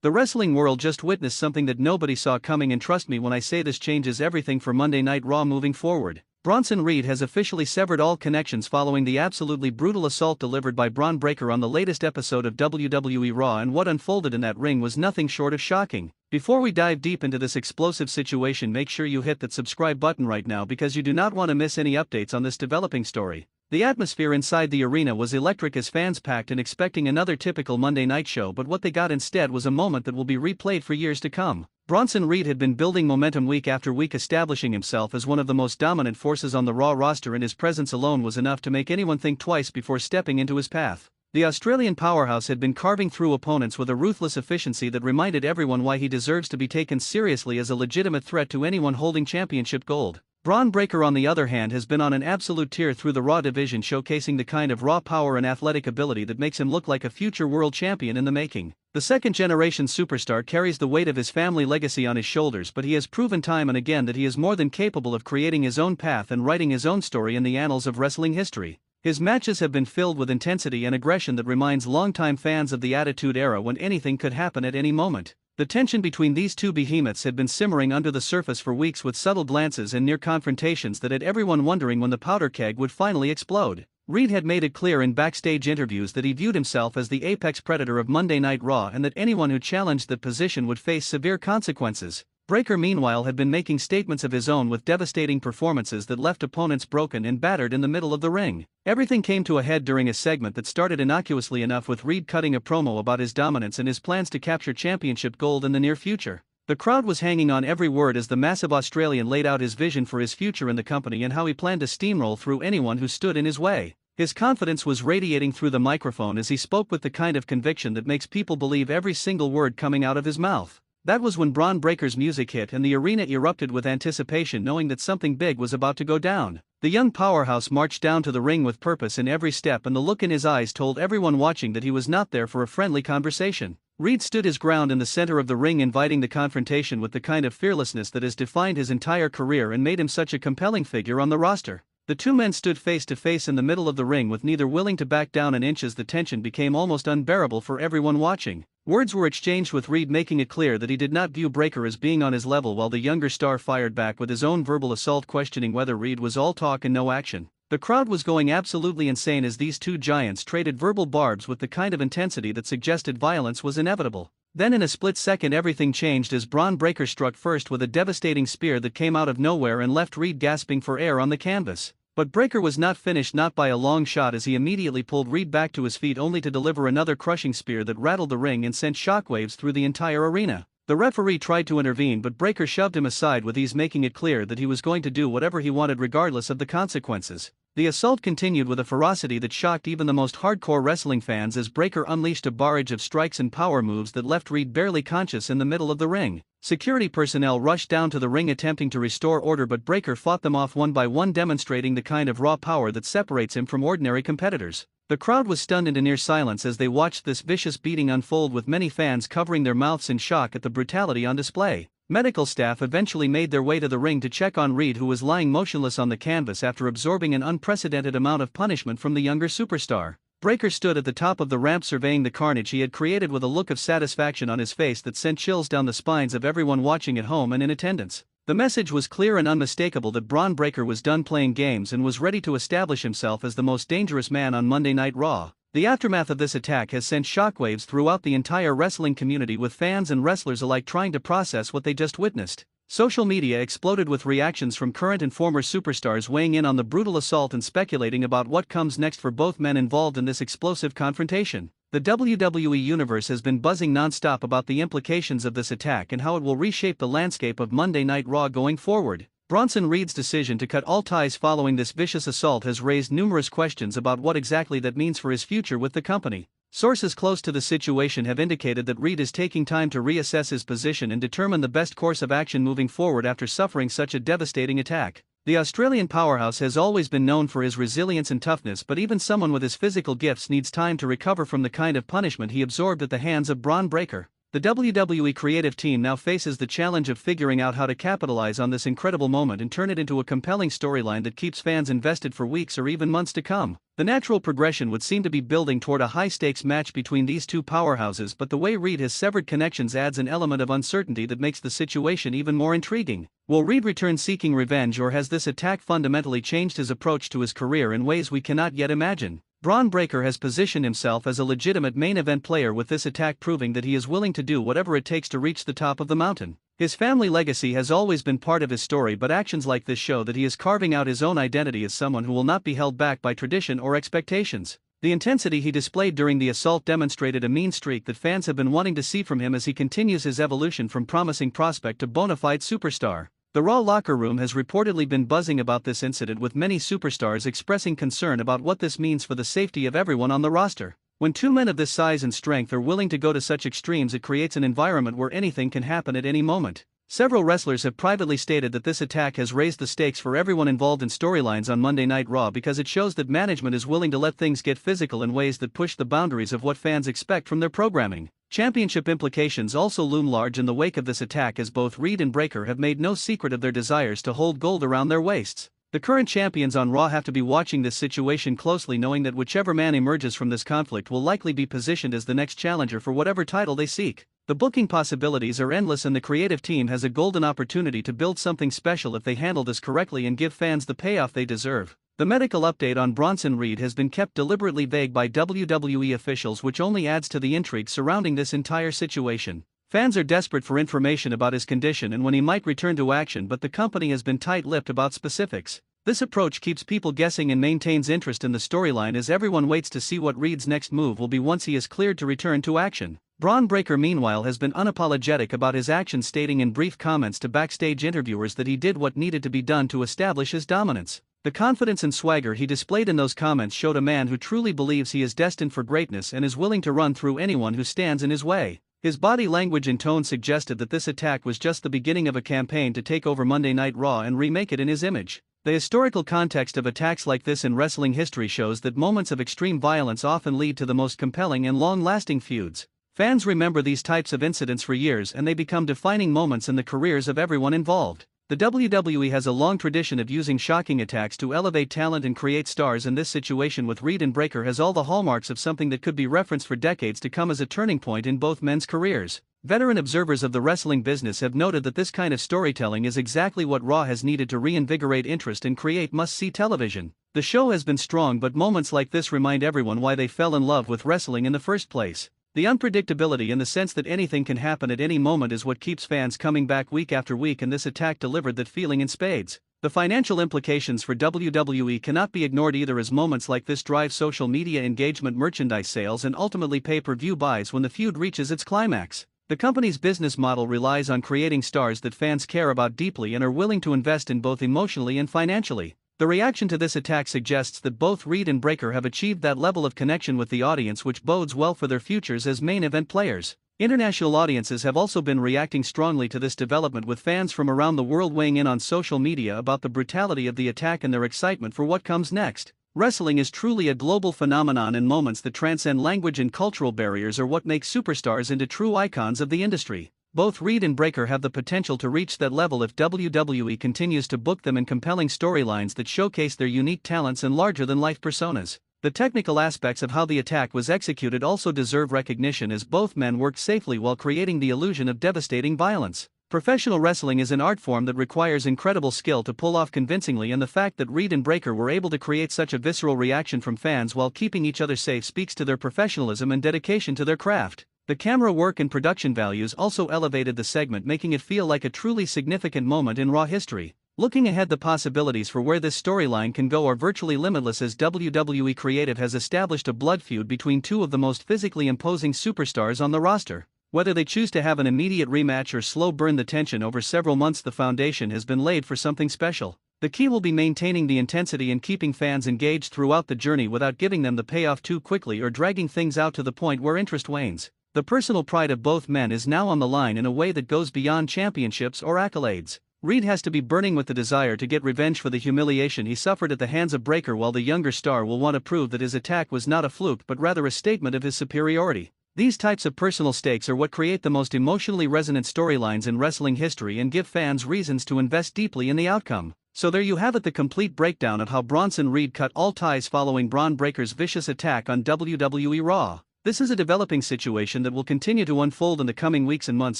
The wrestling world just witnessed something that nobody saw coming, and trust me when I say this changes everything for Monday Night Raw moving forward. Bronson Reed has officially severed all connections following the absolutely brutal assault delivered by Bron Breakker on the latest episode of WWE Raw, and what unfolded in that ring was nothing short of shocking. Before we dive deep into this explosive situation, make sure you hit that subscribe button right now because you do not want to miss any updates on this developing story. The atmosphere inside the arena was electric as fans packed and expecting another typical Monday night show, but what they got instead was a moment that will be replayed for years to come. Bronson Reed had been building momentum week after week, establishing himself as one of the most dominant forces on the Raw roster, and his presence alone was enough to make anyone think twice before stepping into his path. The Australian powerhouse had been carving through opponents with a ruthless efficiency that reminded everyone why he deserves to be taken seriously as a legitimate threat to anyone holding championship gold. Bron Breakker, on the other hand, has been on an absolute tear through the Raw division, showcasing the kind of raw power and athletic ability that makes him look like a future world champion in the making. The second-generation superstar carries the weight of his family legacy on his shoulders, but he has proven time and again that he is more than capable of creating his own path and writing his own story in the annals of wrestling history. His matches have been filled with intensity and aggression that reminds longtime fans of the Attitude Era, when anything could happen at any moment. The tension between these two behemoths had been simmering under the surface for weeks, with subtle glances and near confrontations that had everyone wondering when the powder keg would finally explode. Reed had made it clear in backstage interviews that he viewed himself as the apex predator of Monday Night Raw, and that anyone who challenged that position would face severe consequences. Breakker, meanwhile, had been making statements of his own with devastating performances that left opponents broken and battered in the middle of the ring. Everything came to a head during a segment that started innocuously enough, with Reed cutting a promo about his dominance and his plans to capture championship gold in the near future. The crowd was hanging on every word as the massive Australian laid out his vision for his future in the company and how he planned to steamroll through anyone who stood in his way. His confidence was radiating through the microphone as he spoke with the kind of conviction that makes people believe every single word coming out of his mouth. That was when Bron Breakker's music hit and the arena erupted with anticipation, knowing that something big was about to go down. The young powerhouse marched down to the ring with purpose in every step, and the look in his eyes told everyone watching that he was not there for a friendly conversation. Reed stood his ground in the center of the ring, inviting the confrontation with the kind of fearlessness that has defined his entire career and made him such a compelling figure on the roster. The two men stood face to face in the middle of the ring, with neither willing to back down an inch as the tension became almost unbearable for everyone watching. Words were exchanged, with Reed making it clear that he did not view Breakker as being on his level, while the younger star fired back with his own verbal assault, questioning whether Reed was all talk and no action. The crowd was going absolutely insane as these two giants traded verbal barbs with the kind of intensity that suggested violence was inevitable. Then in a split second everything changed as Bron Breakker struck first with a devastating spear that came out of nowhere and left Reed gasping for air on the canvas. But Breakker was not finished, not by a long shot, as he immediately pulled Reed back to his feet, only to deliver another crushing spear that rattled the ring and sent shockwaves through the entire arena. The referee tried to intervene, but Breakker shoved him aside with ease, making it clear that he was going to do whatever he wanted regardless of the consequences. The assault continued with a ferocity that shocked even the most hardcore wrestling fans as Breakker unleashed a barrage of strikes and power moves that left Reed barely conscious in the middle of the ring. Security personnel rushed down to the ring attempting to restore order, but Breakker fought them off one by one, demonstrating the kind of raw power that separates him from ordinary competitors. The crowd was stunned into near silence as they watched this vicious beating unfold, with many fans covering their mouths in shock at the brutality on display. Medical staff eventually made their way to the ring to check on Reed, who was lying motionless on the canvas after absorbing an unprecedented amount of punishment from the younger superstar. Breakker stood at the top of the ramp surveying the carnage he had created with a look of satisfaction on his face that sent chills down the spines of everyone watching at home and in attendance. The message was clear and unmistakable that Bron Breakker was done playing games and was ready to establish himself as the most dangerous man on Monday Night Raw. The aftermath of this attack has sent shockwaves throughout the entire wrestling community, with fans and wrestlers alike trying to process what they just witnessed. Social media exploded with reactions from current and former superstars weighing in on the brutal assault and speculating about what comes next for both men involved in this explosive confrontation. The WWE Universe has been buzzing non-stop about the implications of this attack and how it will reshape the landscape of Monday Night Raw going forward. Bronson Reed's decision to cut all ties following this vicious assault has raised numerous questions about what exactly that means for his future with the company. Sources close to the situation have indicated that Reed is taking time to reassess his position and determine the best course of action moving forward after suffering such a devastating attack. The Australian powerhouse has always been known for his resilience and toughness, but even someone with his physical gifts needs time to recover from the kind of punishment he absorbed at the hands of Bron Breakker. The WWE creative team now faces the challenge of figuring out how to capitalize on this incredible moment and turn it into a compelling storyline that keeps fans invested for weeks or even months to come. The natural progression would seem to be building toward a high-stakes match between these two powerhouses, but the way Reed has severed connections adds an element of uncertainty that makes the situation even more intriguing. Will Reed return seeking revenge, or has this attack fundamentally changed his approach to his career in ways we cannot yet imagine? Bron Breakker has positioned himself as a legitimate main event player, with this attack proving that he is willing to do whatever it takes to reach the top of the mountain. His family legacy has always been part of his story, but actions like this show that he is carving out his own identity as someone who will not be held back by tradition or expectations. The intensity he displayed during the assault demonstrated a mean streak that fans have been wanting to see from him as he continues his evolution from promising prospect to bona fide superstar. The Raw locker room has reportedly been buzzing about this incident, with many superstars expressing concern about what this means for the safety of everyone on the roster. When two men of this size and strength are willing to go to such extremes, it creates an environment where anything can happen at any moment. Several wrestlers have privately stated that this attack has raised the stakes for everyone involved in storylines on Monday Night Raw, because it shows that management is willing to let things get physical in ways that push the boundaries of what fans expect from their programming. Championship implications also loom large in the wake of this attack, as both Reed and Breakker have made no secret of their desires to hold gold around their waists. The current champions on Raw have to be watching this situation closely, knowing that whichever man emerges from this conflict will likely be positioned as the next challenger for whatever title they seek. The booking possibilities are endless, and the creative team has a golden opportunity to build something special if they handle this correctly and give fans the payoff they deserve. The medical update on Bronson Reed has been kept deliberately vague by WWE officials, which only adds to the intrigue surrounding this entire situation. Fans are desperate for information about his condition and when he might return to action, but the company has been tight-lipped about specifics. This approach keeps people guessing and maintains interest in the storyline as everyone waits to see what Reed's next move will be once he is cleared to return to action. Bron Breakker, meanwhile, has been unapologetic about his actions, stating in brief comments to backstage interviewers that he did what needed to be done to establish his dominance. The confidence and swagger he displayed in those comments showed a man who truly believes he is destined for greatness and is willing to run through anyone who stands in his way. His body language and tone suggested that this attack was just the beginning of a campaign to take over Monday Night Raw and remake it in his image. The historical context of attacks like this in wrestling history shows that moments of extreme violence often lead to the most compelling and long-lasting feuds. Fans remember these types of incidents for years, and they become defining moments in the careers of everyone involved. The WWE has a long tradition of using shocking attacks to elevate talent and create stars, and this situation with Reed and Breakker has all the hallmarks of something that could be referenced for decades to come as a turning point in both men's careers. Veteran observers of the wrestling business have noted that this kind of storytelling is exactly what Raw has needed to reinvigorate interest and create must-see television. The show has been strong, but moments like this remind everyone why they fell in love with wrestling in the first place. The unpredictability and the sense that anything can happen at any moment is what keeps fans coming back week after week, and this attack delivered that feeling in spades. The financial implications for WWE cannot be ignored either, as moments like this drive social media engagement, merchandise sales, and ultimately pay-per-view buys when the feud reaches its climax. The company's business model relies on creating stars that fans care about deeply and are willing to invest in both emotionally and financially. The reaction to this attack suggests that both Reed and Breakker have achieved that level of connection with the audience, which bodes well for their futures as main event players. International audiences have also been reacting strongly to this development, with fans from around the world weighing in on social media about the brutality of the attack and their excitement for what comes next. Wrestling is truly a global phenomenon, and moments that transcend language and cultural barriers are what make superstars into true icons of the industry. Both Reed and Breakker have the potential to reach that level if WWE continues to book them in compelling storylines that showcase their unique talents and larger-than-life personas. The technical aspects of how the attack was executed also deserve recognition, as both men worked safely while creating the illusion of devastating violence. Professional wrestling is an art form that requires incredible skill to pull off convincingly, and the fact that Reed and Breakker were able to create such a visceral reaction from fans while keeping each other safe speaks to their professionalism and dedication to their craft. The camera work and production values also elevated the segment, making it feel like a truly significant moment in Raw history. Looking ahead, the possibilities for where this storyline can go are virtually limitless, as WWE Creative has established a blood feud between two of the most physically imposing superstars on the roster. Whether they choose to have an immediate rematch or slow burn the tension over several months, the foundation has been laid for something special. The key will be maintaining the intensity and keeping fans engaged throughout the journey without giving them the payoff too quickly or dragging things out to the point where interest wanes. The personal pride of both men is now on the line in a way that goes beyond championships or accolades. Reed has to be burning with the desire to get revenge for the humiliation he suffered at the hands of Breakker, while the younger star will want to prove that his attack was not a fluke but rather a statement of his superiority. These types of personal stakes are what create the most emotionally resonant storylines in wrestling history and give fans reasons to invest deeply in the outcome. So there you have it, the complete breakdown of how Bronson Reed cut all ties following Bron Breaker's vicious attack on WWE Raw. This is a developing situation that will continue to unfold in the coming weeks and months,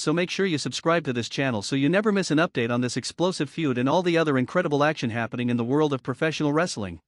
so make sure you subscribe to this channel so you never miss an update on this explosive feud and all the other incredible action happening in the world of professional wrestling.